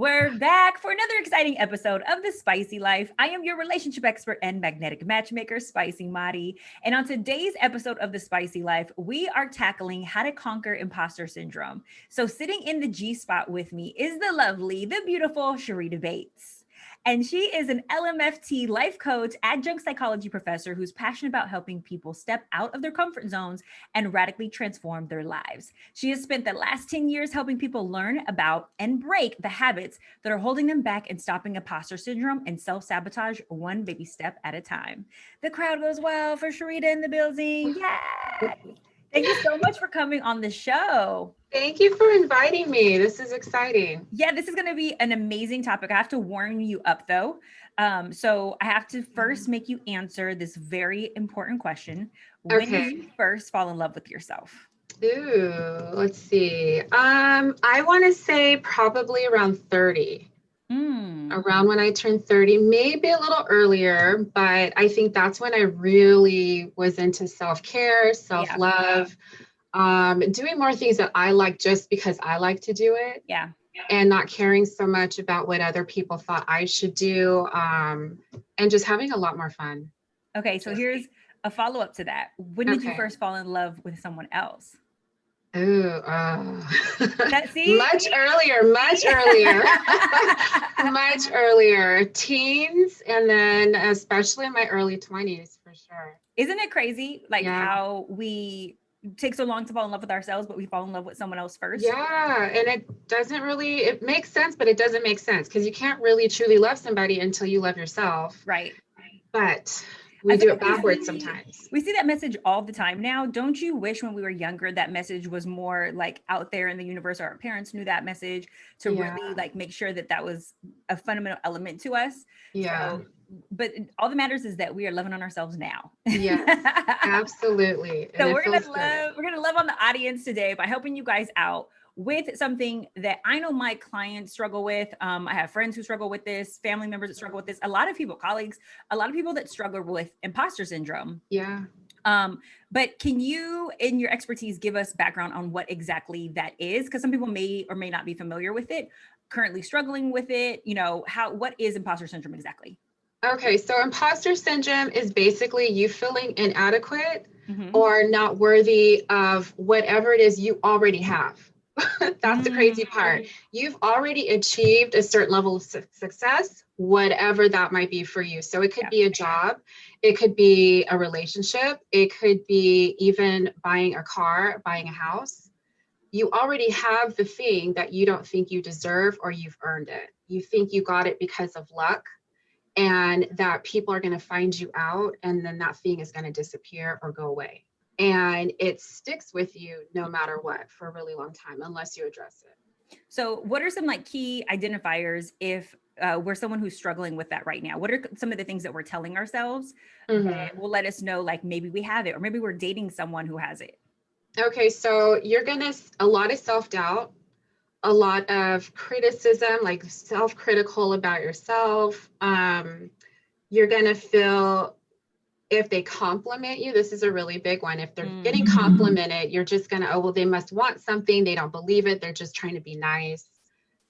We're back for another exciting episode of The Spicy Life. I am your relationship expert and magnetic matchmaker, Spicy Mari. And on today's episode of The Spicy Life, we are tackling how to conquer imposter syndrome. So sitting in the G spot with me is the lovely, the beautiful Sharita Bates. And she is an LMFT life coach, adjunct psychology professor who's passionate about helping people step out of their comfort zones and radically transform their lives. She has spent the last 10 years helping people learn about and break the habits that are holding them back and stopping imposter syndrome and self-sabotage one baby step at a time. The crowd goes wild for Sharita in the building. Yay! Thank you so much for coming on the show. Thank you for inviting me. This is exciting. Yeah, this is going to be an amazing topic. I have to warn you up though. So I have to first make you answer this very important question. When did you first fall in love with yourself? Ooh, let's see. I want to say probably around 30. Around when I turned 30, maybe a little earlier, but I think that's when I really was into self-care, self-love, doing more things that I like just because I like to do it. Yeah. And not caring so much about what other people thought I should do, and just having a lot more fun. Okay, so here's a follow-up to that. When did you first fall in love with someone else? Ooh, much earlier, much earlier, teens, and then especially in my early 20s, for sure. Isn't it crazy, how we take so long to fall in love with ourselves, but we fall in love with someone else first? Yeah, and it makes sense, but it doesn't make sense because you can't really truly love somebody until you love yourself. Right. But we do it backwards sometimes. We see that message all the time now. Don't you wish when we were younger that message was more like out there in the universe, or our parents knew that message to really make sure that that was a fundamental element to us? Yeah. So, but all that matters is that we are loving on ourselves now. Yes, absolutely. So we're gonna love on the audience today by helping you guys out with something that I know my clients struggle with. I have friends who struggle with this, family members that struggle with this, a lot of people, colleagues, a lot of people that struggle with imposter syndrome. Yeah. But can you, in your expertise, give us background on what exactly that is? Because some people may or may not be familiar with it, currently struggling with it. What is imposter syndrome exactly? Okay, so imposter syndrome is basically you feeling inadequate or not worthy of whatever it is you already have. That's the crazy part. You've already achieved a certain level of success, whatever that might be for you. So it could be a job, it could be a relationship, it could be even buying a car, buying a house. You already have the thing that you don't think you deserve or you've earned it. You think you got it because of luck, and that people are going to find you out, and then that thing is going to disappear or go away. And it sticks with you no matter what for a really long time, unless you address it. So what are some key identifiers if we're someone who's struggling with that right now? What are some of the things that we're telling ourselves that will let us know maybe we have it, or maybe we're dating someone who has it? Okay, so you're a lot of self-doubt, a lot of criticism, like self-critical about yourself. You're going to feel, if they compliment you, this is a really big one. If they're getting complimented, you're just going to, they must want something. They don't believe it. They're just trying to be nice.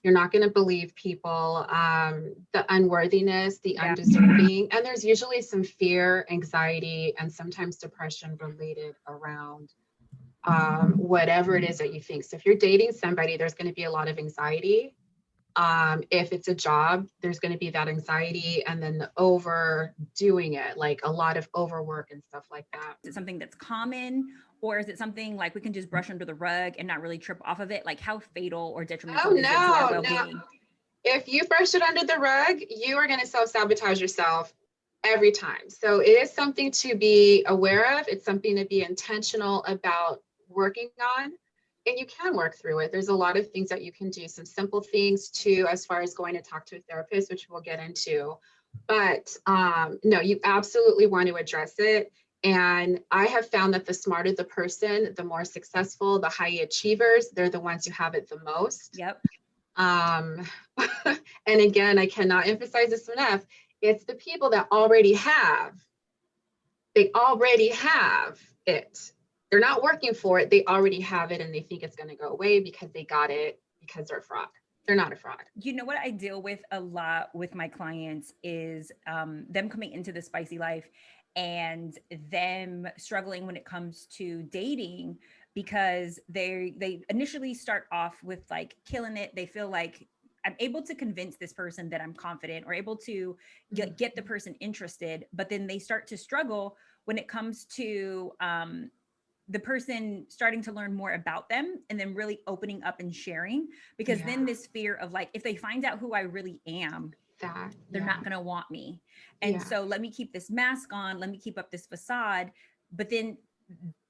You're not going to believe people, the unworthiness, the undeserving. And there's usually some fear, anxiety, and sometimes depression related around whatever it is that you think. So if you're dating somebody, there's going to be a lot of anxiety. If it's a job, there's going to be that anxiety, and then the overdoing it, like a lot of overwork and stuff like that. Is it something that's common, or is it something we can just brush under the rug and not really trip off of it? How fatal or detrimental is it to our well-being? If you brush it under the rug, you are going to self-sabotage yourself every time. So it is something to be aware of. It's something to be intentional about working on. And you can work through it. There's a lot of things that you can do, some simple things too, as far as going to talk to a therapist, which we'll get into. But no, you absolutely want to address it. And I have found that the smarter the person, the more successful, the high achievers, they're the ones who have it the most. Yep. And again, I cannot emphasize this enough. It's the people that already have. They already have it. They're not working for it. They already have it, and they think it's going to go away because they got it because they're a fraud. they're not a fraud. You know what I deal with a lot with my clients is them coming into the spicy life and them struggling when it comes to dating, because they initially start off with like killing it. They feel like I'm able to convince this person that I'm confident, or able to get the person interested, but then they start to struggle when it comes to the person starting to learn more about them and then really opening up and sharing, because then this fear of like, if they find out who I really am, they're not going to want me. And so let me keep this mask on, let me keep up this facade. But then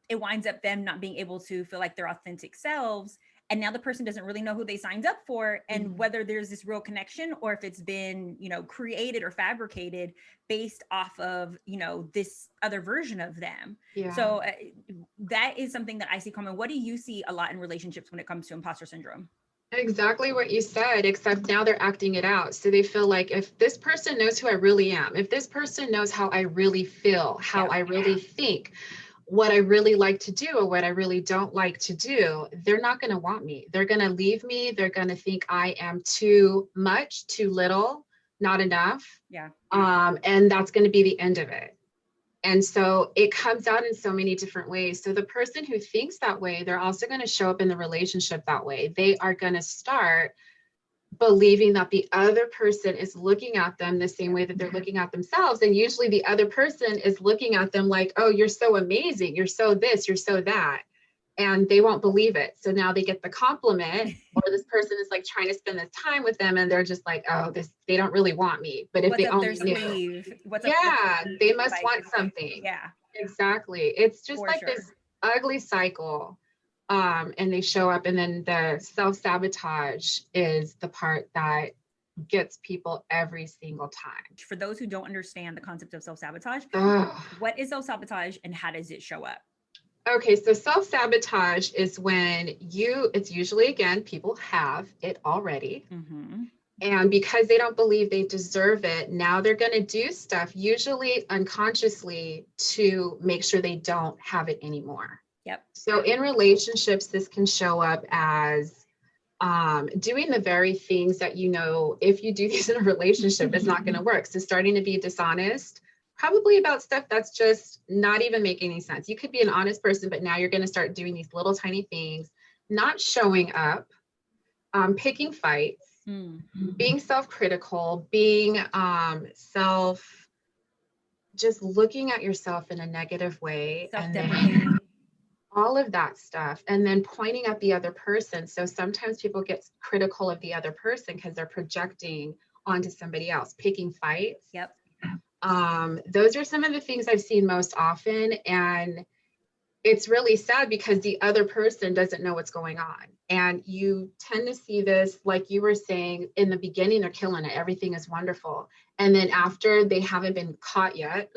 it winds up them not being able to feel like their authentic selves. And now the person doesn't really know who they signed up for, and whether there's this real connection or if it's been, created or fabricated based off of, this other version of them. So that is something that I see common. What do you see a lot in relationships when it comes to imposter syndrome? Exactly what you said, except now they're acting it out. So they feel like, if this person knows who I really am, if this person knows how I really feel, how I really think, what I really like to do or what I really don't like to do, they're not going to want me. They're going to leave me. They're going to think I am too much, too little, not enough. And that's going to be the end of it. And so it comes out in so many different ways. So the person who thinks that way, they're also going to show up in the relationship that way. They are going to start believing that the other person is looking at them the same way that they're looking at themselves. And usually the other person is looking at them like, oh, you're so amazing. You're so this, you're so that. And they won't believe it. So now they get the compliment, or this person is like trying to spend this time with them, and they're just like, oh, they don't really want me. But if they only knew, they must want something. Exactly. It's just like this ugly cycle. And they show up, and then the self-sabotage is the part that gets people every single time. For those who don't understand the concept of self-sabotage, what is self-sabotage and how does it show up? Okay, so self-sabotage is when it's usually, again, people have it already. And because they don't believe they deserve it, now they're going to do stuff, usually unconsciously, to make sure they don't have it anymore. So in relationships, this can show up as doing the very things that, if you do these in a relationship, it's not going to work. So starting to be dishonest, probably about stuff that's just not even making any sense. You could be an honest person, but now you're going to start doing these little tiny things, not showing up, picking fights, being self-critical, being just looking at yourself in a negative way, and then all of that stuff, and then pointing at the other person. So sometimes people get critical of the other person because they're projecting onto somebody else, picking fights. Those are some of the things I've seen most often. And it's really sad because the other person doesn't know what's going on. And you tend to see this, like you were saying, in the beginning, they're killing it. Everything is wonderful. And then after they haven't been caught yet,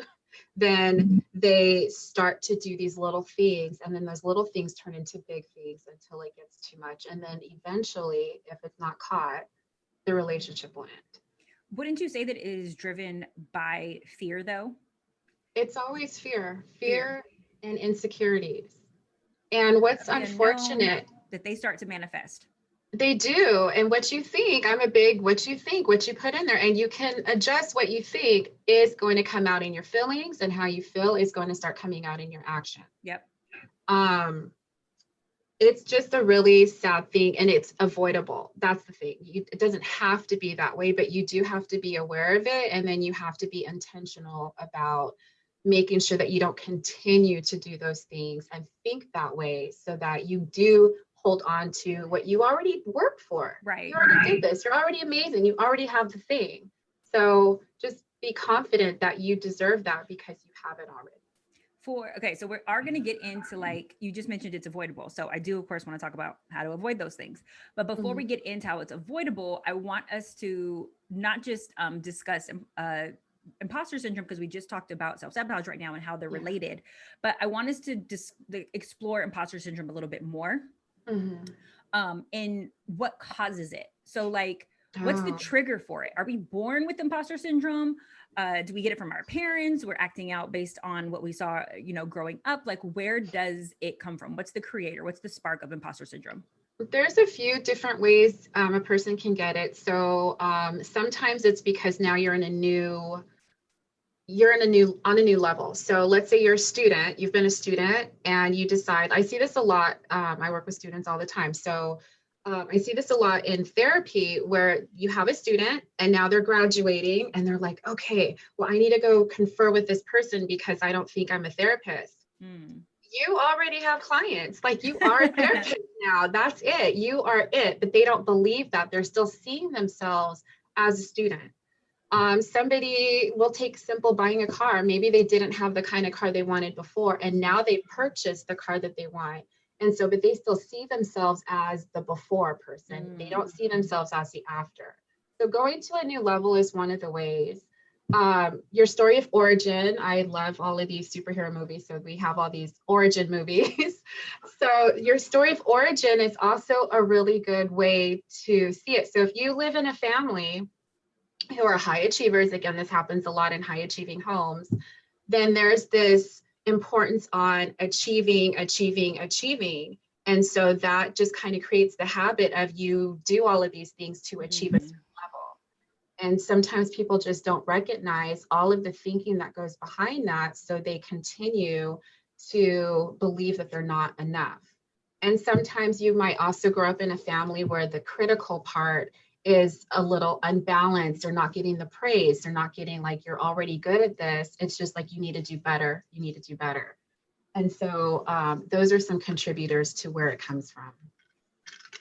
then they start to do these little things. And then those little things turn into big things until it gets too much. And then eventually, if it's not caught, the relationship will end. Wouldn't you say that it is driven by fear, though? It's always fear and insecurities. And what's unfortunate, that they start to manifest. They do. And what you think, what you think, what you put in there, and you can adjust what you think is going to come out in your feelings, and how you feel is going to start coming out in your action. It's just a really sad thing, and it's avoidable. That's the thing. It doesn't have to be that way, but you do have to be aware of it. And then you have to be intentional about making sure that you don't continue to do those things and think that way, so that you do hold on to what you already worked for. You already did this. You're already amazing. You already have the thing. So just be confident that you deserve that because you have it already. So we are going to get into, like you just mentioned, it's avoidable. So I do, of course, want to talk about how to avoid those things. But before we get into how it's avoidable, I want us to not just discuss imposter syndrome, because we just talked about self-sabotage right now and how they're related. But I want us to explore imposter syndrome a little bit more, and what causes it. So like, what's the trigger for it? Are we born with imposter syndrome? Do we get it from our parents? We're acting out based on what we saw, growing up. Like, where does it come from? What's the creator? What's the spark of imposter syndrome? There's a few different ways a person can get it. So sometimes it's because now on a new level. So let's say you're a student, you've been a student and you decide, I see this a lot. I work with students all the time. So I see this a lot in therapy where you have a student and now they're graduating and they're like, okay, well, I need to go confer with this person because I don't think I'm a therapist. Mm. You already have clients, like you are a therapist now. That's it. You are it. But they don't believe that. They're still seeing themselves as a student. Somebody will take simple buying a car. Maybe they didn't have the kind of car they wanted before, and now they purchase the car that they want. And so, but they still see themselves as the before person. They don't see themselves as the after. So going to a new level is one of the ways. Your story of origin. I love all of these superhero movies. So we have all these origin movies. So your story of origin is also a really good way to see it. So if you live in a family who are high achievers, again, this happens a lot in high achieving homes, then there's this importance on achieving. And so that just kind of creates the habit of you do all of these things to achieve a certain level. And sometimes people just don't recognize all of the thinking that goes behind that. So they continue to believe that they're not enough. And sometimes you might also grow up in a family where the critical part is a little unbalanced. They're not getting the praise. They're not getting like, you're already good at this. It's just like, you need to do better. You need to do better. And so those are some contributors to where it comes from.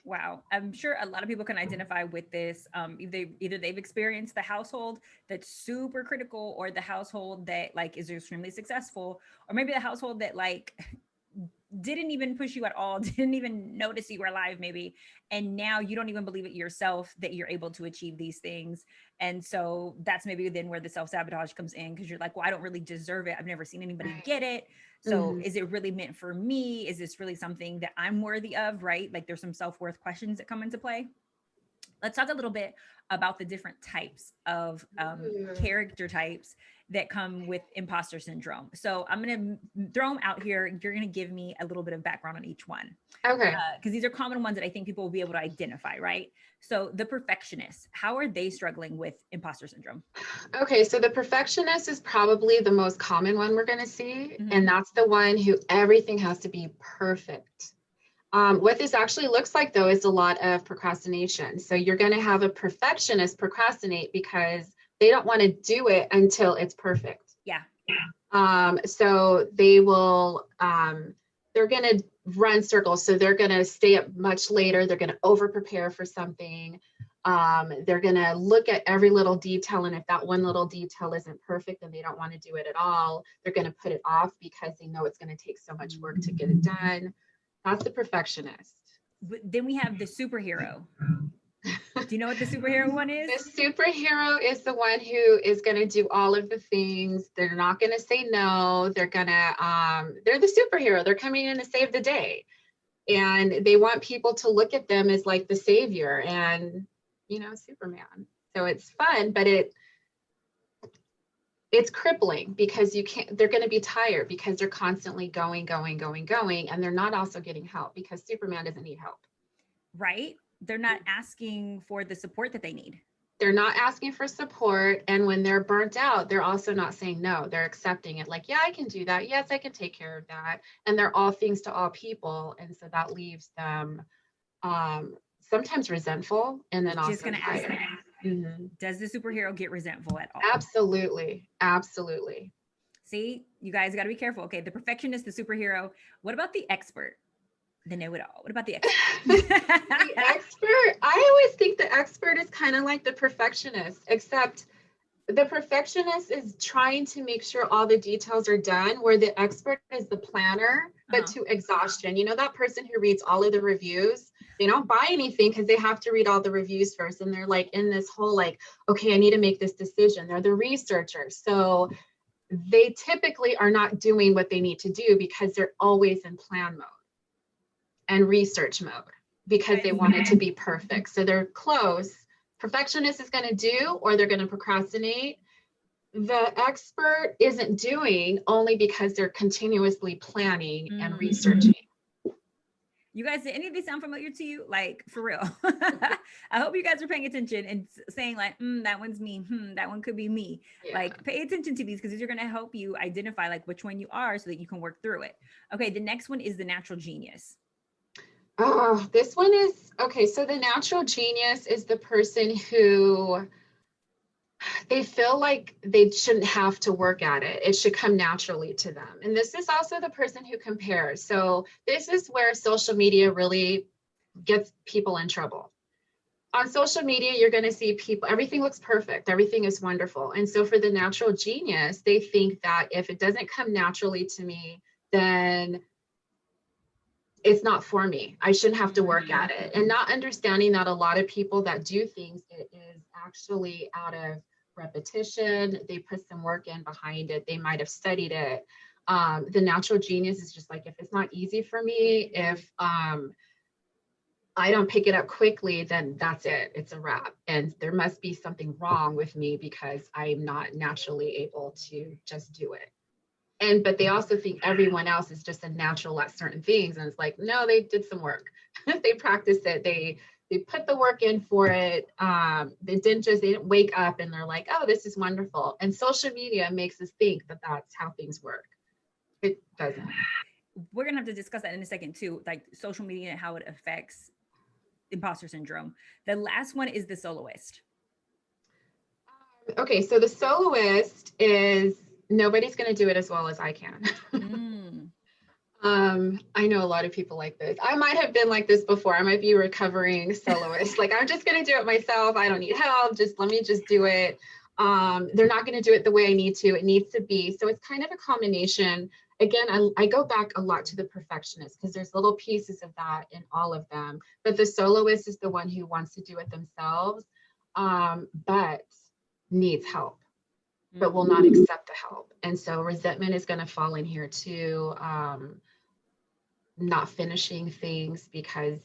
Wow. I'm sure a lot of people can identify with this. Either they've experienced the household that's super critical, or the household that like is extremely successful, or maybe the household that like didn't even push you at all, didn't even notice you were alive maybe. And now you don't even believe it yourself that you're able to achieve these things. And so that's maybe then where the self-sabotage comes in, because you're like, well, I don't really deserve it. I've never seen anybody get it. So is it really meant for me? Is this really something that I'm worthy of? Right? Like there's some self-worth questions that come into play. Let's talk a little bit about the different types of character types that come with imposter syndrome. So I'm going to throw them out here. You're going to give me a little bit of background on each one. Okay. Because these are common ones that I think people will be able to identify, right? So the perfectionists, how are they struggling with imposter syndrome? Okay, so the perfectionist is probably the most common one we're going to see. And that's the one who everything has to be perfect. What this actually looks like, though, is a lot of procrastination. So you're going to have a perfectionist procrastinate because they don't want to do it until it's perfect. Yeah. So they will, they're going to run circles. So they're going to stay up much later. They're going to over prepare for something. They're going to look at every little detail. And if that one little detail isn't perfect and they don't want to do it at all, they're going to put it off because they know it's going to take so much work to get it done. That's the perfectionist. But then we have the superhero. Do you know what the superhero one is? The superhero is the one who is going to do all of the things. They're not going to say no. They're going to, they're the superhero. They're coming in to save the day. And they want people to look at them as like the savior and, you know, Superman. So it's fun, but it's crippling because they're going to be tired because they're constantly going, and they're not also getting help because Superman doesn't need help. Right? They're not asking for the support that they need. They're not asking for support. And when they're burnt out, they're also not saying no. They're accepting it like, yeah, I can do that. Yes, I can take care of that. And they're all things to all people. And so that leaves them sometimes resentful and then also just going to ask that. Does the superhero get resentful at all? Absolutely. Absolutely. See, you guys got to be careful. Okay. The perfectionist, the superhero. What about the expert? The know-it-all. What about the expert? The expert, I always think the expert is kind of like the perfectionist, except the perfectionist is trying to make sure all the details are done, where the expert is the planner, but to exhaustion. You know, that person who reads all of the reviews, they don't buy anything because they have to read all the reviews first. And they're like in this whole like, okay, I need to make this decision. They're the researcher. So they typically are not doing what they need to do because they're always in plan mode and research mode because they want it to be perfect. So they're close. Perfectionist is going to do, or they're going to procrastinate. The expert isn't doing only because they're continuously planning and researching. You guys, did any of these sound familiar to you? Like, for real. I hope you guys are paying attention and saying like, that one's me. That one could be me. Yeah. Like, pay attention to these because these are going to help you identify like which one you are so that you can work through it. Okay. The next one is the natural genius. Oh, this one is okay. So the natural genius is the person who they feel like they shouldn't have to work at it. It should come naturally to them. And this is also the person who compares. So this is where social media really gets people in trouble. On social media, you're going to see people, everything looks perfect, everything is wonderful. And so for the natural genius, they think that if it doesn't come naturally to me, then it's not for me. I shouldn't have to work at it. And not understanding that a lot of people that do things, it is actually out of repetition. They put some work in behind it. They might have studied it. The natural genius is just like, if it's not easy for me, if I don't pick it up quickly, then that's it. It's a wrap. And there must be something wrong with me because I'm not naturally able to just do it. But they also think everyone else is just a natural at certain things. And it's like, no, they did some work. They practiced it. They put the work in for it. They didn't wake up and they're like, oh, this is wonderful. And social media makes us think that that's how things work. It doesn't. We're going to have to discuss that in a second too, like social media and how it affects imposter syndrome. The last one is the soloist. Okay, so the soloist is nobody's going to do it as well as I can. I know a lot of people like this. I might have been like this before. I might be a recovering soloist. Like, I'm just going to do it myself. I don't need help. Let me just do it. They're not going to do it the way I need to. It needs to be. So it's kind of a combination. Again, I go back a lot to the perfectionists because there's little pieces of that in all of them. But the soloist is the one who wants to do it themselves, but needs help, but will not accept the help. And so resentment is going to fall in here too. Not finishing things because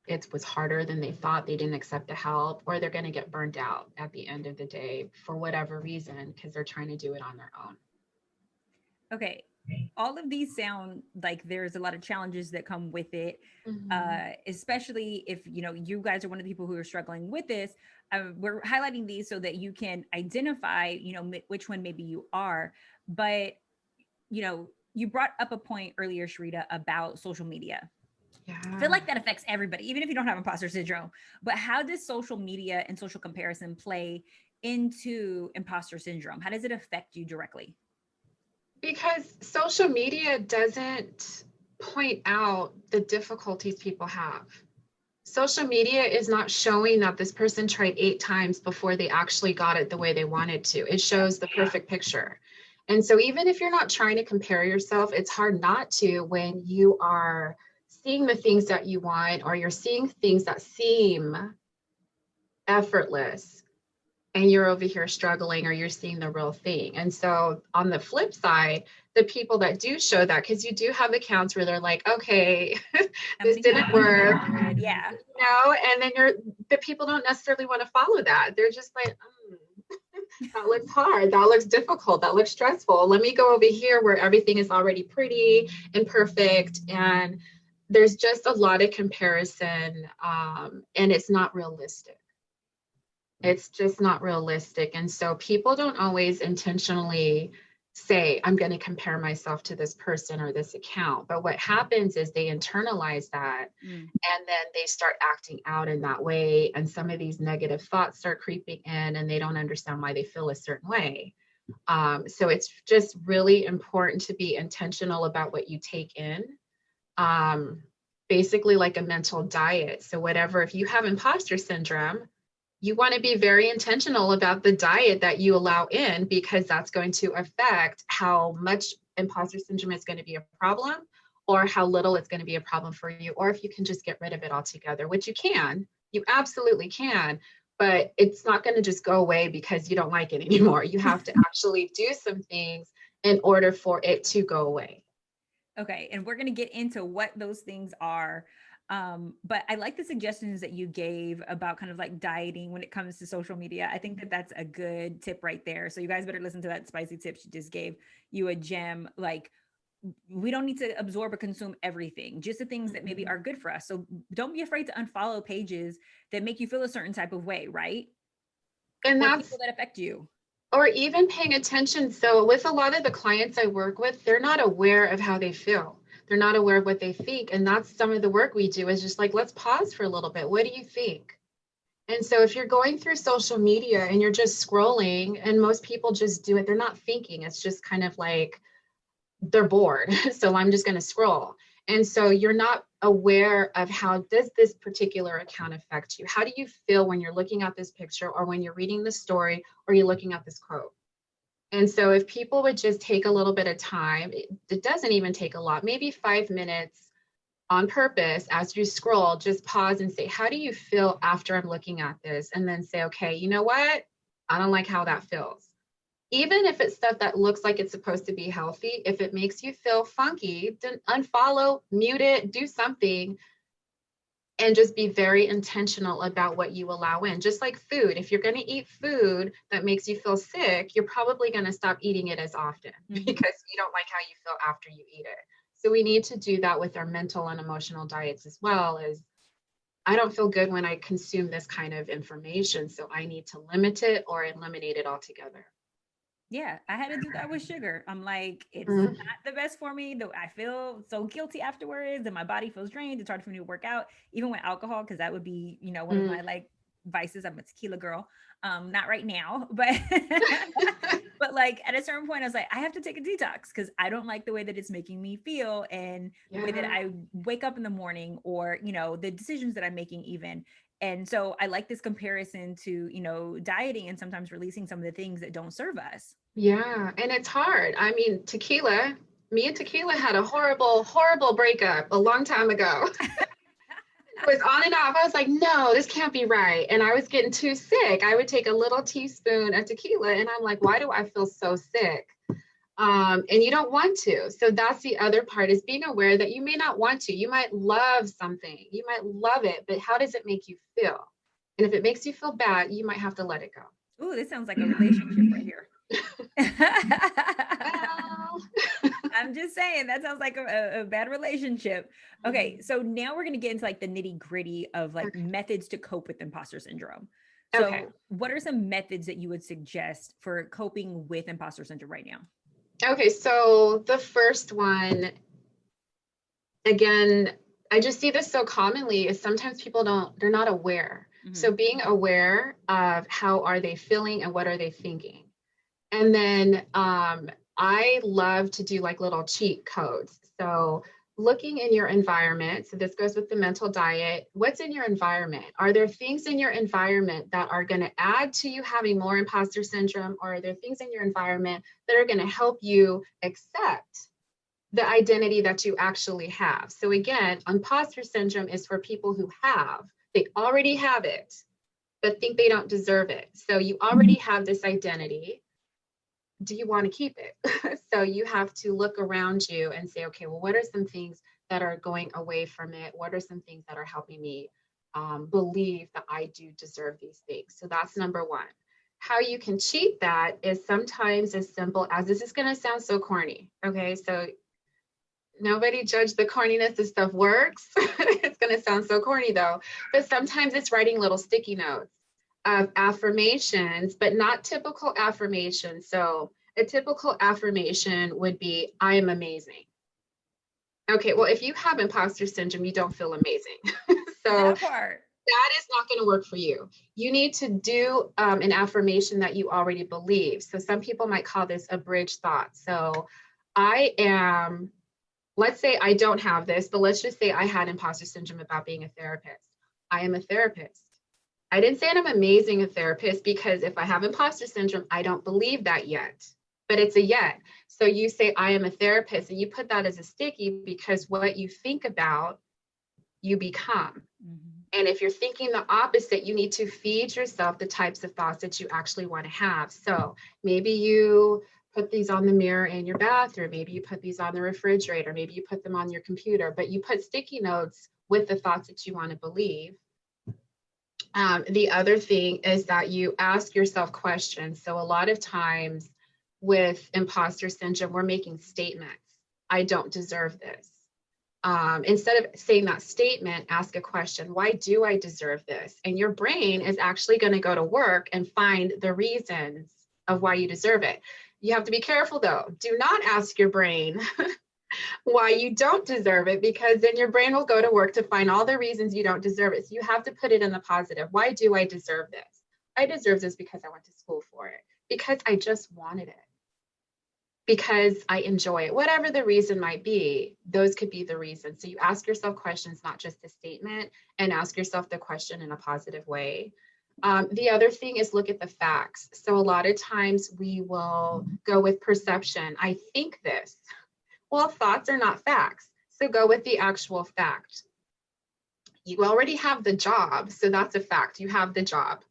it was harder than they thought, they didn't accept the help, or they're going to get burned out at the end of the day for whatever reason because they're trying to do it on their own. Okay. All of these sound like there's a lot of challenges that come with it, especially if you guys are one of the people who are struggling with this. We're highlighting these so that you can identify which one maybe you are. But you brought up a point earlier, Sharita, about social media. Yeah. I feel like that affects everybody, even if you don't have imposter syndrome. But how does social media and social comparison play into imposter syndrome? How does it affect you directly? Because social media doesn't point out the difficulties people have. Social media is not showing that this person tried 8 times before they actually got it the way they wanted to. It shows the perfect picture. And so even if you're not trying to compare yourself, it's hard not to when you are seeing the things that you want, or you're seeing things that seem effortless and you're over here struggling, or you're seeing the real thing. And so on the flip side, the people that do show that, because you do have accounts where they're like, okay, this didn't work. Yeah. And then the people don't necessarily want to follow that. They're just like, that looks hard. That looks difficult. That looks stressful. Let me go over here where everything is already pretty and perfect. And there's just a lot of comparison, and it's not realistic. It's just not realistic. And so people don't always intentionally say, I'm going to compare myself to this person or this account. But what happens is they internalize that, and then they start acting out in that way. And some of these negative thoughts start creeping in, and they don't understand why they feel a certain way. So it's just really important to be intentional about what you take in. Basically like a mental diet. So if you have imposter syndrome, you want to be very intentional about the diet that you allow in, because that's going to affect how much imposter syndrome is going to be a problem, or how little it's going to be a problem for you, or if you can just get rid of it altogether, which you absolutely can, but it's not going to just go away because you don't like it anymore. You have to actually do some things in order for it to go away. Okay. And we're going to get into what those things are. But I like the suggestions that you gave about kind of like dieting when it comes to social media. I think that that's a good tip right there. So you guys better listen to that spicy tip she just gave you, a gem. Like, we don't need to absorb or consume everything, just the things that maybe are good for us. So don't be afraid to unfollow pages that make you feel a certain type of way, right? And Or that's, people that affect you. or even paying attention. So with a lot of the clients I work with, they're not aware of how they feel. They're not aware of what they think. And that's some of the work we do, is just like, let's pause for a little bit. What do you think? And so if you're going through social media and you're just scrolling, and most people just do it, they're not thinking. It's just kind of like they're bored. So I'm just going to scroll. And so you're not aware of how does this particular account affect you? How do you feel when you're looking at this picture, or when you're reading the story, or you're looking at this quote? And so if people would just take a little bit of time, it doesn't even take a lot, maybe 5 minutes on purpose, as you scroll, just pause and say, how do you feel after I'm looking at this? And then say, okay, you know what? I don't like how that feels. Even if it's stuff that looks like it's supposed to be healthy, if it makes you feel funky, then unfollow, mute it, do something, and just be very intentional about what you allow in. Just like food, if you're going to eat food that makes you feel sick, you're probably going to stop eating it as often because you don't like how you feel after you eat it. So we need to do that with our mental and emotional diets as well. Is I don't feel good when I consume this kind of information, so I need to limit it or eliminate it altogether. Yeah, I had to do that with sugar. I'm like, it's Mm. not the best for me. Though I feel so guilty afterwards, and my body feels drained. It's hard for me to work out, even with alcohol, because that would be, one of my like vices. I'm a tequila girl. Not right now, but but like at a certain point, I was like, I have to take a detox because I don't like the way that it's making me feel, and the way that Yeah. I wake up in the morning, or the decisions that I'm making, even. And so I like this comparison to, dieting and sometimes releasing some of the things that don't serve us. Yeah, and it's hard. I mean, tequila, me and tequila had a horrible, horrible breakup a long time ago. It was on and off. I was like, no, this can't be right. And I was getting too sick. I would take a little teaspoon of tequila and I'm like, why do I feel so sick? And you don't want to. So that's the other part, is being aware that you may not want to. You might love something, you might love it, but how does it make you feel? And if it makes you feel bad, you might have to let it go. Ooh, this sounds like a relationship right here. Well, I'm just saying that sounds like a bad relationship. Okay, so now we're gonna get into like the nitty gritty of like okay. methods to cope with imposter syndrome. Okay. So, what are some methods that you would suggest for coping with imposter syndrome right now? Okay, so the first one, again, I just see this so commonly, is sometimes people they're not aware. So being aware of how are they feeling and what are they thinking. And then I love to do like little cheat codes. So looking in your environment, so this goes with the mental diet, what's in your environment? Are there things in your environment that are going to add to you having more imposter syndrome? Or are there things in your environment that are going to help you accept the identity that you actually have? So again, imposter syndrome is for people who they already have it, but think they don't deserve it. So you already have this identity. Do you want to keep it? So you have to look around you and say, okay, well, what are some things that are going away from it? What are some things that are helping me believe that I do deserve these things? So that's number one. How you can cheat that is sometimes as simple as, this is going to sound so corny. Okay, so nobody judge the corniness. This stuff works. It's going to sound so corny though, but sometimes it's writing little sticky notes of affirmations, but not typical affirmations. So a typical affirmation would be, I am amazing. Okay, well, if you have imposter syndrome, you don't feel amazing. So That part. that is not going to work for you. You need to do an affirmation that you already believe. So some people might call this a bridge thought. So I am, let's say I don't have this, but let's just say I had imposter syndrome about being a therapist. I am a therapist. I didn't say I'm amazing a therapist, because if I have imposter syndrome, I don't believe that yet, but it's a yet. So you say, I am a therapist, and you put that as a sticky, because what you think about, you become. And if you're thinking the opposite, you need to feed yourself the types of thoughts that you actually want to have. So maybe you put these on the mirror in your bathroom, maybe you put these on the refrigerator, maybe you put them on your computer, but you put sticky notes with the thoughts that you want to believe. The other thing is that you ask yourself questions. So a lot of times with imposter syndrome, we're making statements. I don't deserve this. Instead of saying that statement, ask a question. Why do I deserve this? And your brain is actually going to go to work and find the reasons of why you deserve it. You have to be careful though. Do not ask your brain why you don't deserve it, because then your brain will go to work to find all the reasons you don't deserve it. So you have to put it in the positive. Why do I deserve this? I deserve this because I went to school for it, because I just wanted it, because I enjoy it. Whatever the reason might be, those could be the reasons. So you ask yourself questions, not just a statement, and ask yourself the question in a positive way. The other thing is look at the facts. So a lot of times we will go with perception. I think this. Well, thoughts are not facts. So go with the actual fact. You already have the job. So that's a fact. You have the job.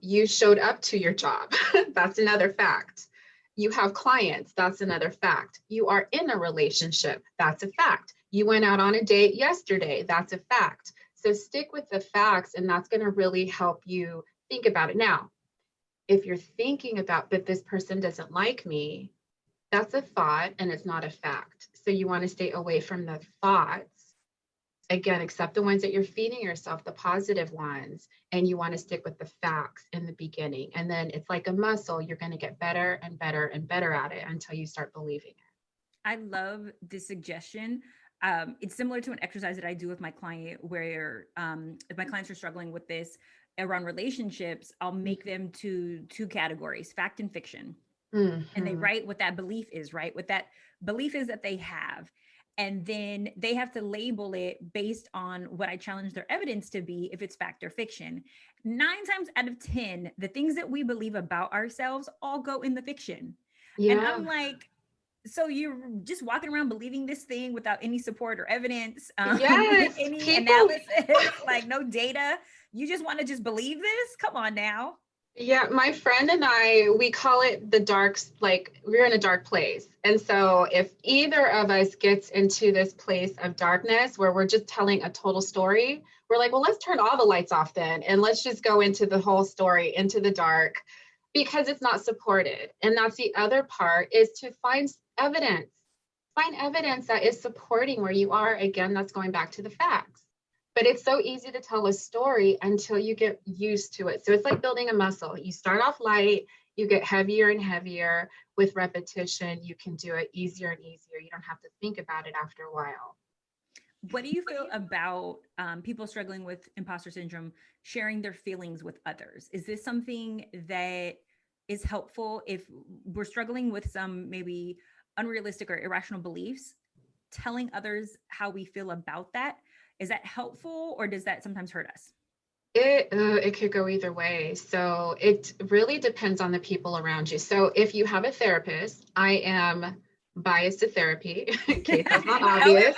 You showed up to your job. That's another fact. You have clients. That's another fact. You are in a relationship. That's a fact. You went out on a date yesterday. That's a fact. So stick with the facts, and that's going to really help you think about it. Now, if you're thinking about that this person doesn't like me, that's a thought and it's not a fact. So you want to stay away from the thoughts. Again, except the ones that you're feeding yourself, the positive ones, and you want to stick with the facts in the beginning. And then it's like a muscle. You're going to get better and better and better at it until you start believing it. I love this suggestion. It's similar to an exercise that I do with my client where if my clients are struggling with this around relationships, I'll make them to two categories, fact and fiction. And they write what that belief is, right? What that belief is that they have. And then they have to label it based on what I challenge their evidence to be, if it's fact or fiction. 9 times out of 10, the things that we believe about ourselves all go in the fiction. Yeah. And I'm like, so you're just walking around believing this thing without any support or evidence, Yes, any analysis, like no data. You just want to just believe this? Come on now. Yeah, my friend and I, we call it the dark, like we're in a dark place. And so if either of us gets into this place of darkness where we're just telling a total story, we're like, well, let's turn all the lights off then. And let's just go into the whole story, into the dark, because it's not supported. And that's the other part, is to find evidence that is supporting where you are. Again, that's going back to the facts. But it's so easy to tell a story until you get used to it. So it's like building a muscle. You start off light, you get heavier and heavier. With repetition, you can do it easier and easier. You don't have to think about it after a while. What do you feel about people struggling with imposter syndrome sharing their feelings with others? Is this something that is helpful if we're struggling with some maybe unrealistic or irrational beliefs? Telling others how we feel about that, is that helpful, or does that sometimes hurt us? It could go either way. So it really depends on the people around you. So if you have a therapist, I am biased to therapy, in case that's not obvious.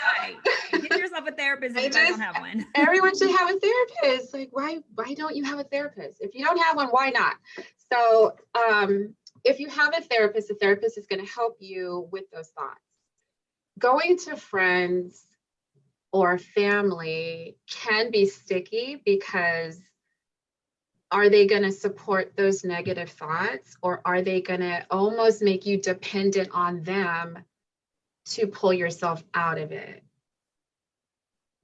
Get yourself a therapist if you guys don't have one. Everyone should have a therapist. Like, why don't you have a therapist? If you don't have one, why not? So if you have a therapist, the therapist is going to help you with those thoughts. Going to friends or family can be sticky, because are they going to support those negative thoughts, or are they going to almost make you dependent on them to pull yourself out of it?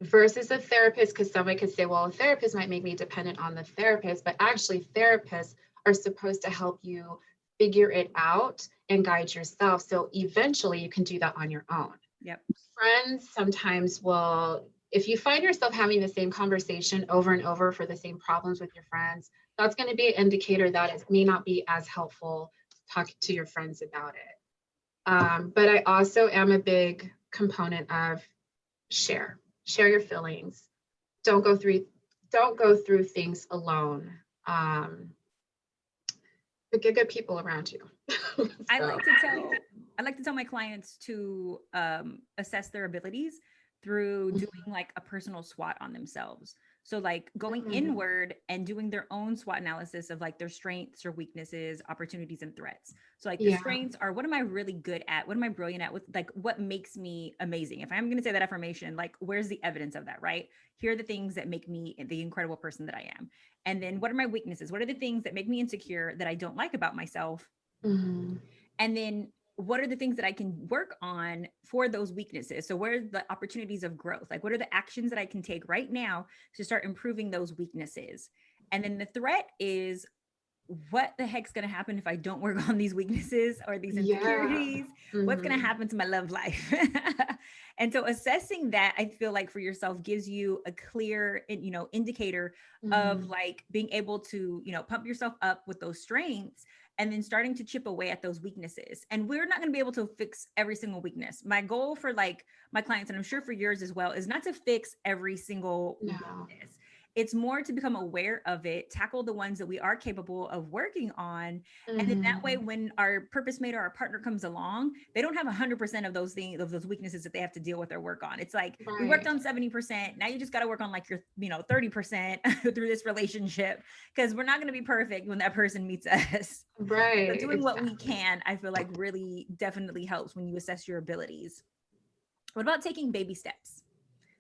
Versus a therapist, because somebody could say, well, a therapist might make me dependent on the therapist, but actually therapists are supposed to help you figure it out and guide yourself. So eventually you can do that on your own. Yep. Friends sometimes will, if you find yourself having the same conversation over and over for the same problems with your friends, that's going to be an indicator that it may not be as helpful to talk to your friends about it. But I also am a big component of share your feelings. Don't go through things alone. But get good people around you. So. I like to tell my clients to assess their abilities through doing like a personal SWOT on themselves. So like going inward and doing their own SWOT analysis of like their strengths or weaknesses, opportunities and threats. So like the strengths are, what am I really good at? What am I brilliant at? With like, what makes me amazing? If I'm going to say that affirmation, like where's the evidence of that, right? Here are the things that make me the incredible person that I am. And then what are my weaknesses? What are the things that make me insecure that I don't like about myself? And then what are the things that I can work on for those weaknesses? So where are the opportunities of growth? Like, what are the actions that I can take right now to start improving those weaknesses? And then the threat is, what the heck's going to happen if I don't work on these weaknesses or these Yeah. insecurities? What's going to Mm-hmm. happen to my love life? And so assessing that, I feel like for yourself gives you a clear, indicator of Mm-hmm. like being able to, pump yourself up with those strengths and then starting to chip away at those weaknesses. And we're not going to be able to fix every single weakness. My goal for like my clients, and I'm sure for yours as well, is not to fix every single No. weakness. It's more to become aware of it, tackle the ones that we are capable of working on. And then that way, Mm-hmm. when our purpose mate or our partner comes along, they don't have 100% of those things, of those weaknesses that they have to deal with or work on. It's like, we worked Right. on 70%. Now you just got to work on like your, 30% through this relationship, because we're not going to be perfect when that person meets us. So Right. doing what we Exactly. can, I feel like really definitely helps when you assess your abilities. What about taking baby steps?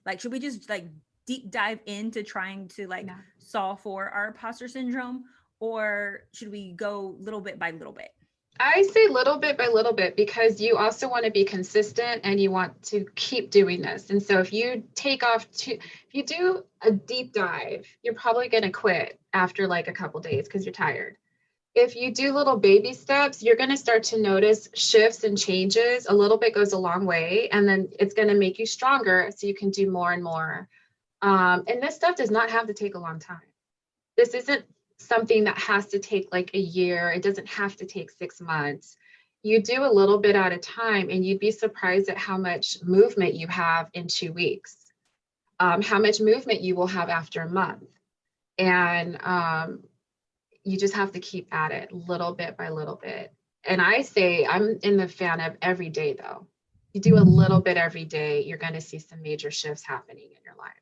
Like, should we just like deep dive into trying to like Yeah. solve for our imposter syndrome, or should we go little bit by little bit? I say little bit by little bit because you also want to be consistent and you want to keep doing this. And so if you if you do a deep dive, you're probably going to quit after like a couple days because you're tired. If you do little baby steps, you're going to start to notice shifts and changes. A little bit goes a long way, and then it's going to make you stronger so you can do more and more. And this stuff does not have to take a long time. This isn't something that has to take like a year. It doesn't have to take 6 months. You do a little bit at a time, and you'd be surprised at how much movement you have in 2 weeks, how much movement you will have after a month. And you just have to keep at it little bit by little bit. And I say, I'm in the fan of every day, though. You do a little bit every day, you're going to see some major shifts happening in your life.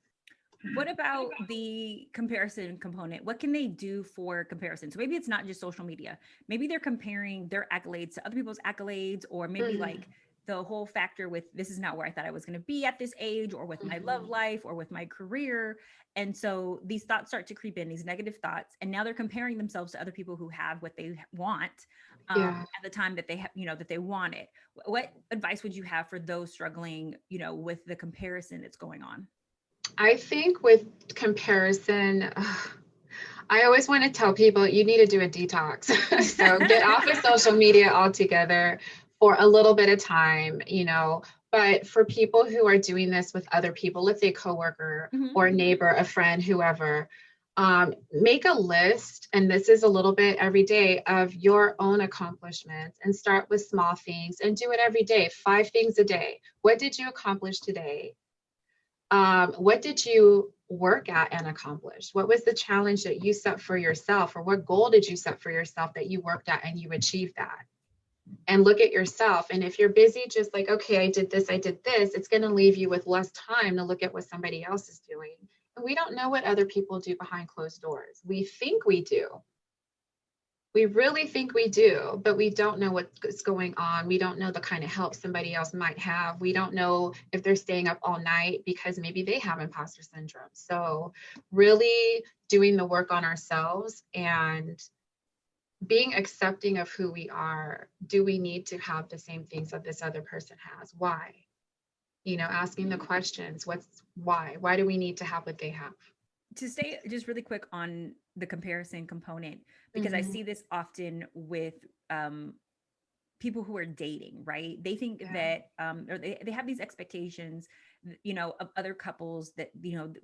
What about the comparison component? What can they do for comparison? So maybe it's not just social media. Maybe they're comparing their accolades to other people's accolades, or maybe Mm-hmm. like the whole factor with, this is not where I thought I was going to be at this age, or with my love Mm-hmm. life, or with my career. And so these thoughts start to creep in, these negative thoughts, and now they're comparing themselves to other people who have what they want Yeah. at the time that they have, that they want it. What advice would you have for those struggling, with the comparison that's going on? I think with comparison, I always want to tell people you need to do a detox. So get off of social media altogether for a little bit of time, you know. But for people who are doing this with other people, let's say a coworker Mhm. or a neighbor, a friend, whoever, make a list, and this is a little bit every day, of your own accomplishments, and start with small things and do it every day, 5 things a day. What did you accomplish today? What did you work at and accomplish? What was the challenge that you set for yourself, or what goal did you set for yourself that you worked at and you achieved that? And look at yourself. And if you're busy, just like, okay, I did this, it's going to leave you with less time to look at what somebody else is doing. And we don't know what other people do behind closed doors. We think we do, we really think we do, but we don't know what's going on. We don't know the kind of help somebody else might have. We don't know if they're staying up all night because maybe they have imposter syndrome. So, really doing the work on ourselves and being accepting of who we are. Do we need to have the same things that this other person has? Why? You know, asking the questions. Why? Why do we need to have what they have? To stay just really quick on the comparison component, because I Mm-hmm. see this often with um, people who are dating, right? They think Yeah. that, or they have these expectations, of other couples that,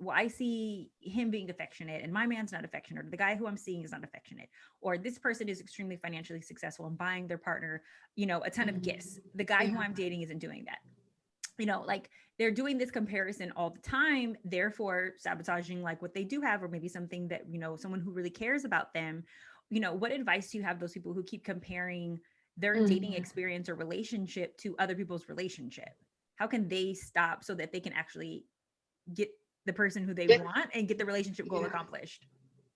well, I see him being affectionate and my man's not affectionate, or the guy who I'm seeing is not affectionate, or this person is extremely financially successful and buying their partner, a ton of Mm-hmm. gifts. The guy who Yeah. I'm dating isn't doing that. Like they're doing this comparison all the time, therefore sabotaging like what they do have, or maybe something that, someone who really cares about them. What advice do you have those people who keep comparing their dating Mm-hmm. experience or relationship to other people's relationship? How can they stop so that they can actually get the person who they Get, want and get the relationship goal yeah. accomplished?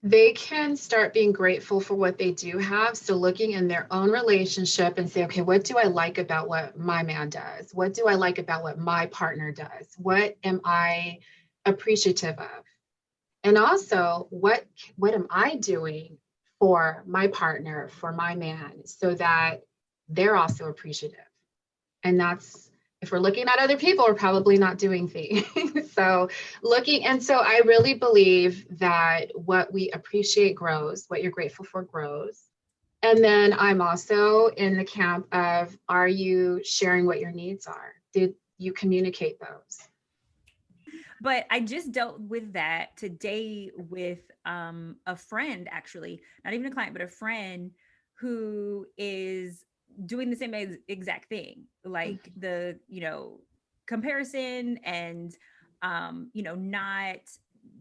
They can start being grateful for what they do have. So looking in their own relationship and say, okay, what do I like about what my man does? What do I like about what my partner does? What am I appreciative of? And also, what am I doing for my partner, for my man, so that they're also appreciative. And that's, if we're looking at other people, we're probably not doing things. So I really believe that what we appreciate grows, what you're grateful for grows. And then I'm also in the camp of, are you sharing what your needs are? Did you communicate those? But I just dealt with that today with a friend, actually, not even a client, but a friend who is doing the same exact thing, like the, comparison and, not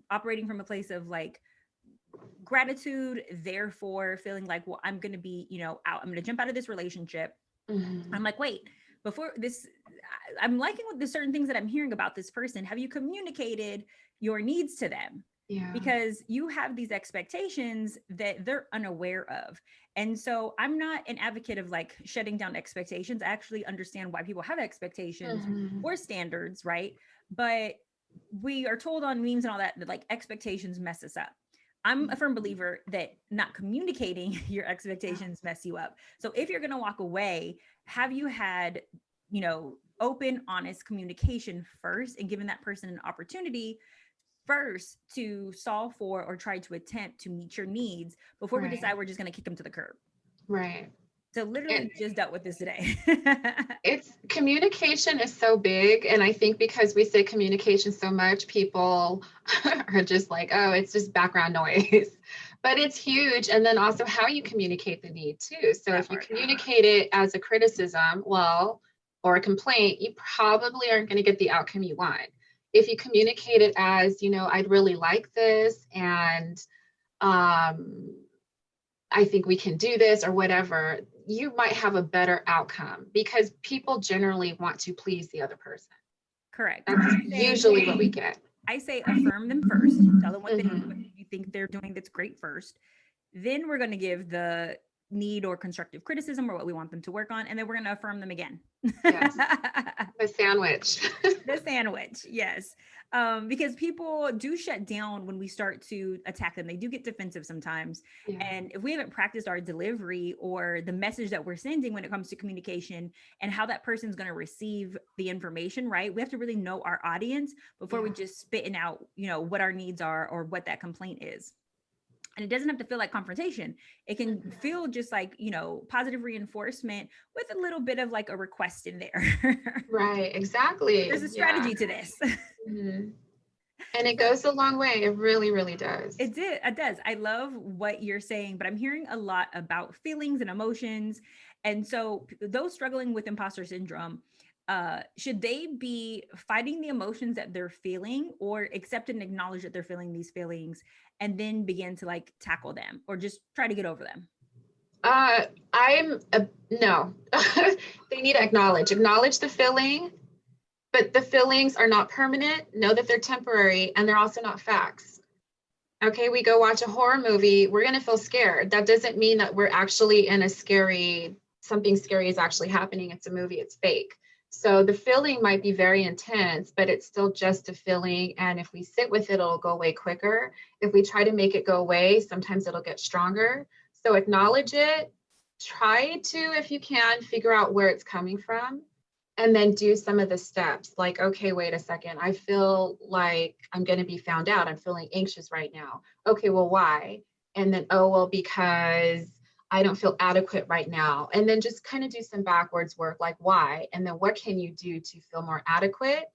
operating from a place of like gratitude, therefore feeling like, well, I'm going to be, out, I'm going to jump out of this relationship. Mm-hmm. I'm like, wait, before this, I'm liking with the certain things that I'm hearing about this person. Have you communicated your needs to them? Yeah. Because you have these expectations that they're unaware of. And so I'm not an advocate of like shutting down expectations. I actually understand why people have expectations or standards, right? But we are told on memes and all that like expectations mess us up. I'm a firm believer that not communicating your expectations mess you up. So if you're going to walk away, have you had, open, honest communication first and given that person an opportunity first to solve for or try to attempt to meet your needs before we decide we're just going to kick them to the curb? Right. So literally just dealt with this today. It's communication is so big. And I think because we say communication so much, people are just like, oh, it's just background noise. But it's huge. And then also how you communicate the need too. So if you communicate it as a criticism, or a complaint, you probably aren't going to get the outcome you want. If you communicate it as, I'd really like this, and I think we can do this, or whatever, you might have a better outcome because people generally want to please the other person. Correct. That's usually what we get. I say affirm them first, tell them what you think they're doing that's great first. Then we're going to give the need or constructive criticism or what we want them to work on. And then we're going to affirm them again. Yes. The sandwich. The sandwich. Yes. Because people do shut down when we start to attack them. They do get defensive sometimes. Yeah. And if we haven't practiced our delivery or the message that we're sending when it comes to communication and how that person's going to receive the information, right? We have to really know our audience before we just spitting out, what our needs are or what that complaint is. And it doesn't have to feel like confrontation. It can feel just like, positive reinforcement with a little bit of like a request in there. Right, exactly. There's a strategy to this. Mm-hmm. And it goes a long way. It really, really does. It does. I love what you're saying, but I'm hearing a lot about feelings and emotions. And so those struggling with imposter syndrome, should they be fighting the emotions that they're feeling or accept and acknowledge that they're feeling these feelings and then begin to like tackle them or just try to get over them? No, they need to acknowledge the feeling, but the feelings are not permanent. Know that they're temporary and they're also not facts. Okay, we go watch a horror movie, we're going to feel scared. That doesn't mean that we're actually in something scary is actually happening. It's a movie, it's fake. So the feeling might be very intense, but it's still just a feeling. And if we sit with it, it'll go away quicker. If we try to make it go away, sometimes it'll get stronger. So acknowledge it, try to, if you can, figure out where it's coming from, and then do some of the steps like, okay, wait a second, I feel like I'm going to be found out. I'm feeling anxious right now. Okay, well, why? And then, oh, well, because I don't feel adequate right now. And then just kind of do some backwards work, like why? And then what can you do to feel more adequate,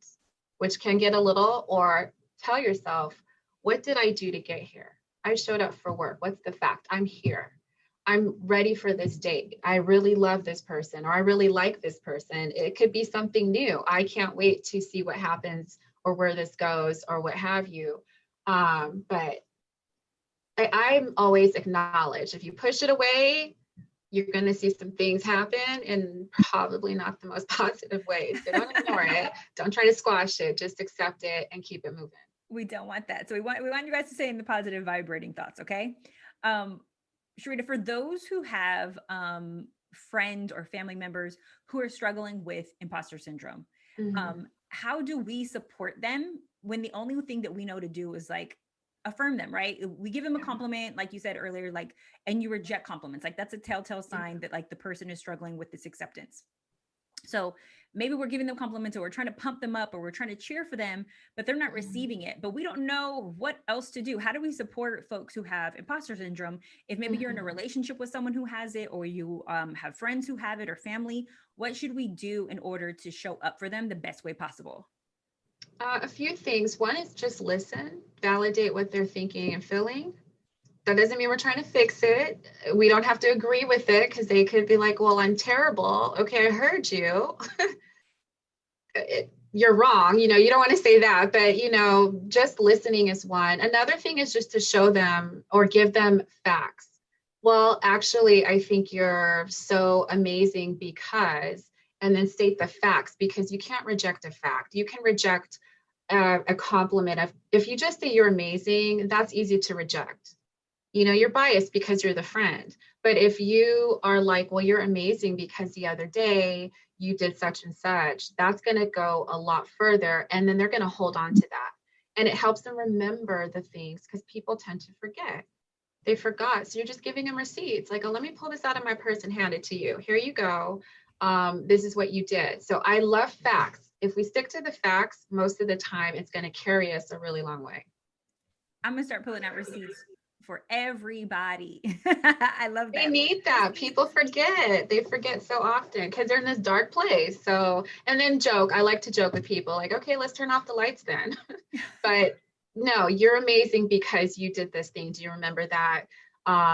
which can get a little, or tell yourself, what did I do to get here? I showed up for work. What's the fact? I'm here. I'm ready for this date. I really love this person, or I really like this person. It could be something new. I can't wait to see what happens or where this goes or what have you. But I'm always acknowledge. If you push it away, you're going to see some things happen in probably not the most positive ways. So don't ignore it. Don't try to squash it. Just accept it and keep it moving. We don't want that. So we want you guys to stay in the positive vibrating thoughts. Okay. Sharita, for those who have friends or family members who are struggling with imposter syndrome, how do we support them when the only thing that we know to do is like affirm them, right? We give them a compliment, like you said earlier, like, and you reject compliments. Like that's a telltale sign that like the person is struggling with this acceptance. So maybe we're giving them compliments, or we're trying to pump them up, or we're trying to cheer for them, but they're not receiving it. But we don't know what else to do. How do we support folks who have imposter syndrome? If maybe you're in a relationship with someone who has it, or you have friends who have it, or family, what should we do in order to show up for them the best way possible? A few things. One is just listen, validate what they're thinking and feeling. That doesn't mean we're trying to fix it. We don't have to agree with it, because they could be like, well, I'm terrible. Okay, I heard you. You're wrong. You don't want to say that, but just listening is one. Another thing is just to show them or give them facts. Well, actually, I think you're so amazing because, and then state the facts, because you can't reject a fact. You can reject a compliment. If you just say you're amazing, that's easy to reject. You're biased because you're the friend. But if you are like, well, you're amazing because the other day you did such and such, that's going to go a lot further. And then they're going to hold on to that. And it helps them remember the things, because people tend to forget. They forgot. So you're just giving them receipts. Like, oh, let me pull this out of my purse and hand it to you. Here you go. This is what you did. So I love facts. If we stick to the facts, most of the time, it's going to carry us a really long way. I'm going to start pulling out receipts for everybody. I love that. They need that. People forget. They forget so often because they're in this dark place. So, and then joke. I like to joke with people like, okay, let's turn off the lights then. But no, you're amazing because you did this thing. Do you remember that?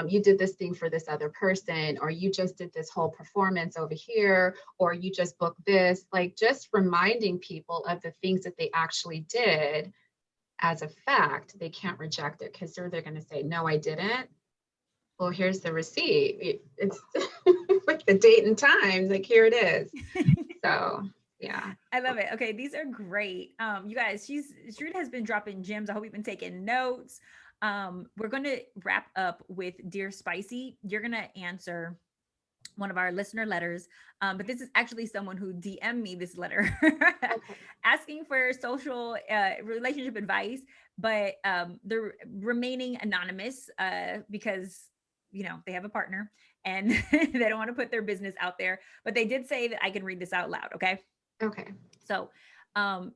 You did this thing for this other person, or you just did this whole performance over here, or you just booked this. Like, just reminding people of the things that they actually did as a fact. They can't reject it, because they're going to say, no, I didn't. Well, here's the receipt. It's like the date and time. Like, here it is. So yeah. I love it. Okay, these are great. You guys, Sharita has been dropping gems. I hope you've been taking notes. We're going to wrap up with Dear Spicy. You're going to answer one of our listener letters. But this is actually someone who DM'd me this letter asking for social relationship advice, but they're remaining anonymous because they have a partner and they don't want to put their business out there, but they did say that I can read this out loud. Okay. So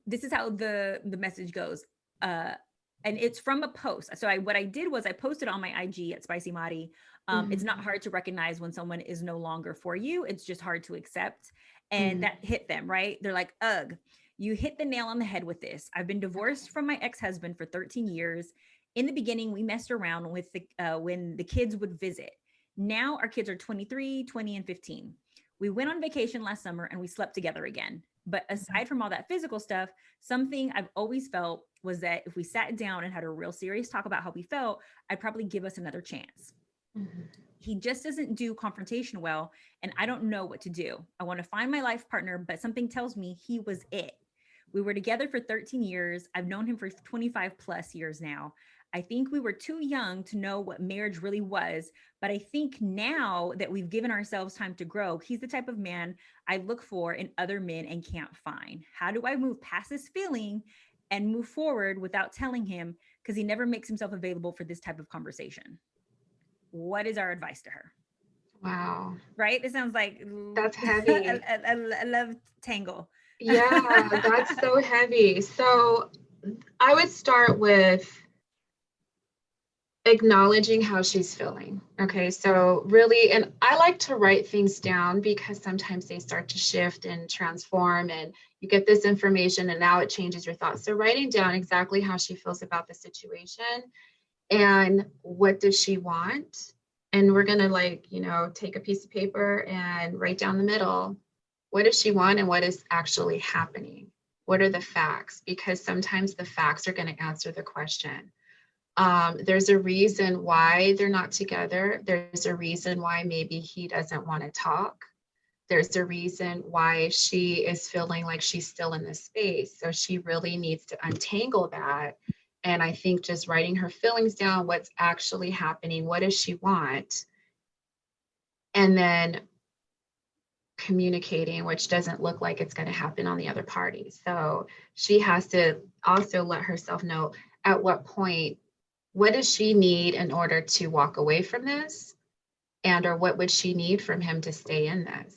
this is how the message goes. And it's from a post. So what I did was I posted on my IG at Spicy Mari. It's not hard to recognize when someone is no longer for you. It's just hard to accept. And that hit them, right? They're like, ugh, you hit the nail on the head with this. I've been divorced from my ex-husband for 13 years. In the beginning, we messed around with when the kids would visit. Now our kids are 23, 20, and 15. We went on vacation last summer and we slept together again. But aside from all that physical stuff, something I've always felt was that if we sat down and had a real serious talk about how we felt, I'd probably give us another chance. He just doesn't do confrontation well, and I don't know what to do. I want to find my life partner, but something tells me he was it. We were together for 13 years. I've known him for 25 plus years now. I think we were too young to know what marriage really was, but I think now that we've given ourselves time to grow, he's the type of man I look for in other men and can't find. How do I move past this feeling and move forward without telling him, because he never makes himself available for this type of conversation? What is our advice to her? Wow. Right? It sounds like that's heavy. a love tangle. Yeah, that's so heavy. So I would start with acknowledging how she's feeling. Okay, so really, and I like to write things down because sometimes they start to shift and transform, and you get this information and now it changes your thoughts. So writing down exactly how she feels about the situation and what does she want. And we're gonna take a piece of paper and write down the middle. What does she want and what is actually happening? What are the facts? Because sometimes the facts are going to answer the question. There's a reason why they're not together. There's a reason why maybe he doesn't want to talk. There's a reason why she is feeling like she's still in this space. So she really needs to untangle that. And I think just writing her feelings down, what's actually happening, what does she want? And then communicating, which doesn't look like it's going to happen on the other party. So she has to also let herself know at what point what does she need in order to walk away from this? And or what would she need from him to stay in this?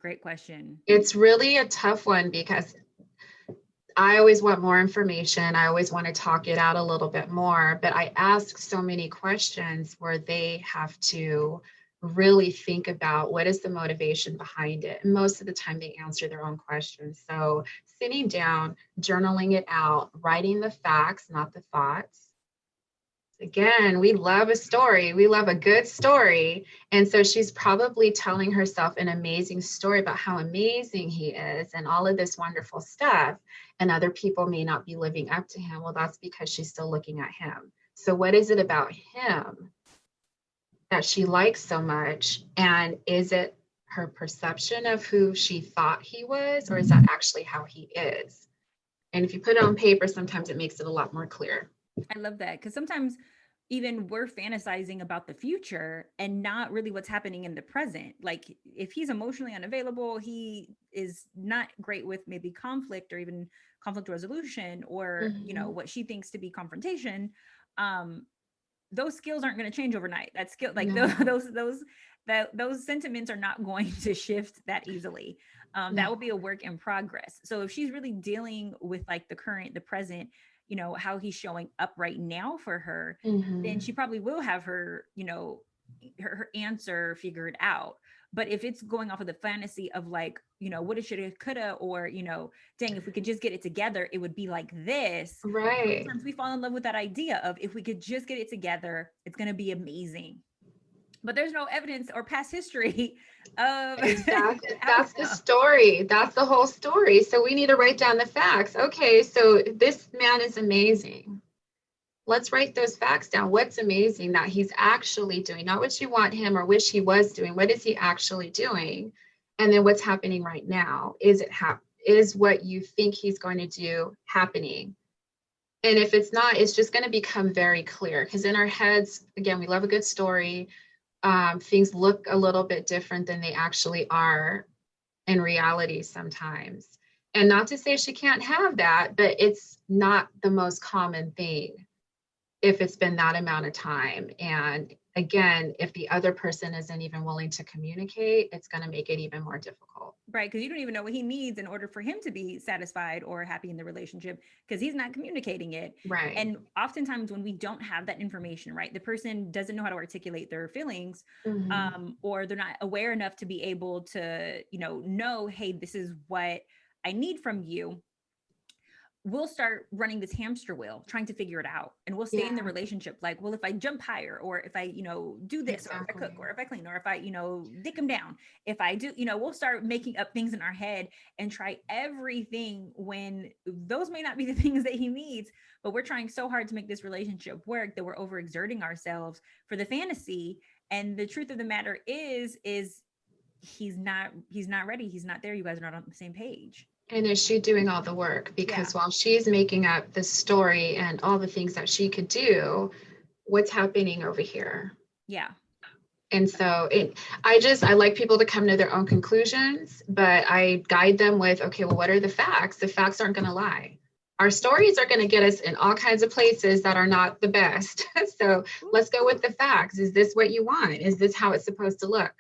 Great question. It's really a tough one because I always want more information. I always want to talk it out a little bit more, but I ask so many questions where they have to really think about what is the motivation behind it. And most of the time they answer their own questions. So sitting down, journaling it out, writing the facts, not the thoughts. Again, we love a story. We love a good story. And so she's probably telling herself an amazing story about how amazing he is and all of this wonderful stuff. And other people may not be living up to him. Well, that's because she's still looking at him. So what is it about him that she likes so much? And is it her perception of who she thought he was, or is that actually how he is? And if you put it on paper, sometimes it makes it a lot more clear. I love that, because sometimes even we're fantasizing about the future and not really what's happening in the present. Like if he's emotionally unavailable, he is not great with maybe conflict or even conflict resolution, or you know, what she thinks to be confrontation. Those skills aren't going to change overnight. That skill, like No. those sentiments are not going to shift that easily. That will be a work in progress. So if she's really dealing with like the present, you know, how he's showing up right now for her, then she probably will have her, you know, her answer figured out. But if it's going off of the fantasy of like, you know, woulda, shoulda, coulda, or, you know, dang, if we could just get it together, it would be like this. Right. Sometimes we fall in love with that idea of if we could just get it together, it's going to be amazing. But there's no evidence or past history of Exactly. that That's the outcome. story. That's the whole story. So we need to write down the facts. Okay, so this man is amazing. Let's write those facts down. What's amazing that he's actually doing, not what you want him or wish he was doing. What is he actually doing? And then what's happening right now? Is what you think he's going to do happening? And if it's not, it's just going to become very clear, because in our heads, again, we love a good story. Things look a little bit different than they actually are in reality sometimes. And not to say she can't have that, but it's not the most common thing if it's been that amount of time. And again, if the other person isn't even willing to communicate, it's going to make it even more difficult. Right. Because you don't even know what he needs in order for him to be satisfied or happy in the relationship, because he's not communicating it. Right. And oftentimes when we don't have that information, right, the person doesn't know how to articulate their feelings, or they're not aware enough to be able to, you know, hey, this is what I need from you. We'll start running this hamster wheel trying to figure it out, and we'll stay in the relationship like, well, if I jump higher, or if I, you know, do this, or if I cook, or if I clean, or if I, you know, dick him down, if I do, you know, we'll start making up things in our head and try everything when those may not be the things that he needs. But we're trying so hard to make this relationship work that we're overexerting ourselves for the fantasy. And the truth of the matter is he's not ready. He's not there. You guys are not on the same page. And is she doing all the work? Because while she's making up the story and all the things that she could do, what's happening over here? Yeah. And so I like people to come to their own conclusions, but I guide them with, okay, well, what are the facts? The facts aren't going to lie. Our stories are going to get us in all kinds of places that are not the best. So let's go with the facts. Is this what you want? Is this how it's supposed to look?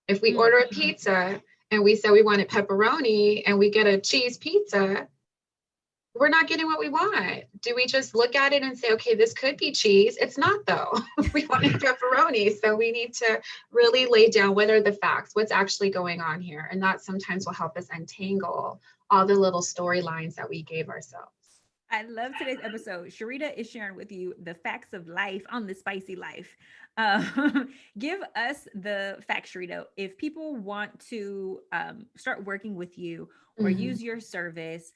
If we order a pizza and we say we wanted pepperoni and we get a cheese pizza, we're not getting what we want. Do we just look at it and say, okay, this could be cheese? It's not, though. We wanted pepperoni. So we need to really lay down what are the facts, what's actually going on here. And that sometimes will help us untangle all the little storylines that we gave ourselves. I love today's episode. Sharita is sharing with you the facts of life on the Spicy Life. Give us the facts, Sharita. If people want to start working with you or use your service,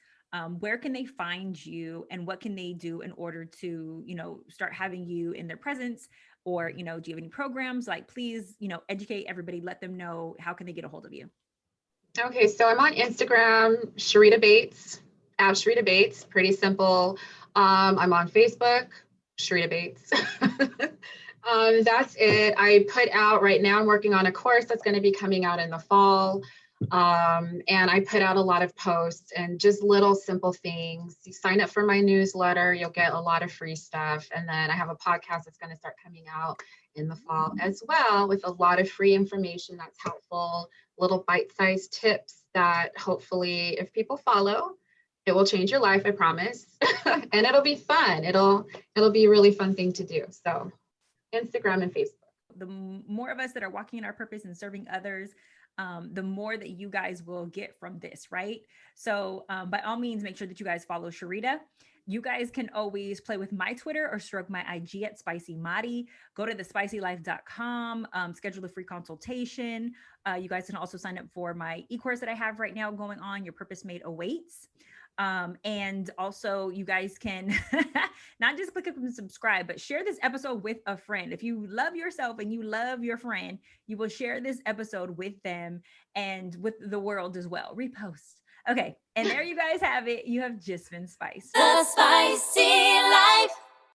where can they find you, and what can they do in order to, you know, start having you in their presence? Or, you know, do you have any programs? Like, please, you know, educate everybody. Let them know, how can they get a hold of you? Okay, so I'm on Instagram, Sharita Bates, at Sharita Bates, pretty simple. I'm on Facebook, Sharita Bates. That's it. I put out right now, I'm working on a course that's going to be coming out in the fall. And I put out a lot of posts and just little simple things. You sign up for my newsletter, you'll get a lot of free stuff. And then I have a podcast that's going to start coming out in the fall as well, with a lot of free information that's helpful, little bite-sized tips that hopefully, if people follow, it will change your life, I promise. And it'll be fun. It'll be a really fun thing to do. So Instagram and Facebook. The more of us that are walking in our purpose and serving others, the more that you guys will get from this, right? So by all means, make sure that you guys follow Sharita. You guys can always play with my Twitter or stroke my IG at SpicyMadi. Go to TheSpicyLife.com, schedule a free consultation. You guys can also sign up for my e-course that I have right now going on, Your Purpose Made Awaits. And also you guys can not just click up and subscribe, but share this episode with a friend. If you love yourself and you love your friend, you will share this episode with them and with the world as well. Repost. Okay. And there you guys have it. You have just been spiced. The Spicy Life.